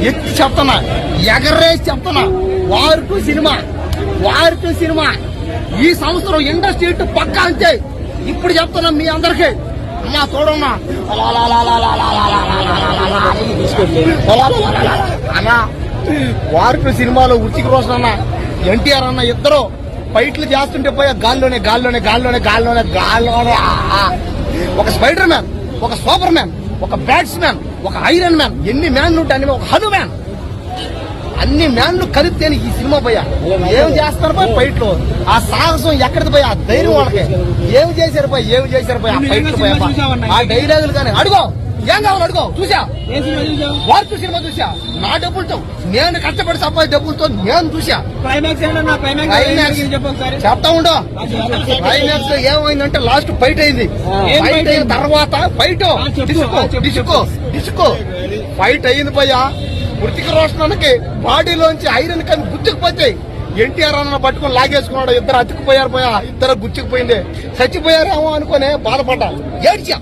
ఎత్తి చెప్తున్నా, ఎగరేసి చెప్తున్నా. వారు సినిమా ఈ సంవత్సరం ఇండస్ట్రీ పక్కా అంతే. ఇప్పుడు చెప్తున్నా మీ అందరికీ, అమ్మా చూడమ్మా అన్నా. వారు సినిమాలో ఉచికి రోషన్ అన్న, ఎన్టీఆర్ అన్న ఇద్దరు ఫైట్లు చేస్తుంటే పోయా గాల్లోనే ఒక స్పైడర్ మ్యాన్, ఒక సూపర్ మ్యాన్, ఒక బ్యాట్స్మ్యాన్, ఒక ఐరన్ మ్యాన్, ఎన్ని మ్యాన్లు ఉంటాయి, ఒక హనుమాన్, అన్ని మ్యాన్లు కలిపితేనే ఈ సినిమా పోయా. ఏం చేస్తారు పోయి ఫైట్లు, ఆ సాహసం ఎక్కడిది పోయి, ఆ ధైర్యం వాళ్ళకి. ఏమి చేశారు పోయి ఆ ఫైట్లు పోయా, ఆ డైలాగులు కానీ అడుగో, ఏం కావాలి అడుగో. చూసా వార్త సినిమా చూసా, నా డబ్బులతో నేను కష్టపడి సంపాది డబ్బులతో నేను చూసా. చెప్తా ఉండో క్లైమాక్స్ ఏమైందంటే లాస్ట్ ఫైట్ అయింది. ఫైట్ అయిన తర్వాత డిస్కో ఫైట్ అయింది పోయా. వృతిక రోషన్కి బాడీలోంచి ఐరన్ కానీ గుచ్చుకుపోతాయి. ఎన్టీఆర్ అన్న పట్టుకుని లాగేసుకున్నాడు. ఇద్దరు అతుక్కుపోయారు పోయా, ఇద్దరు గుచ్చుకుపోయింది. చచ్చిపోయారేమో అనుకునే బాధపడ్డా, ఏడ్చా.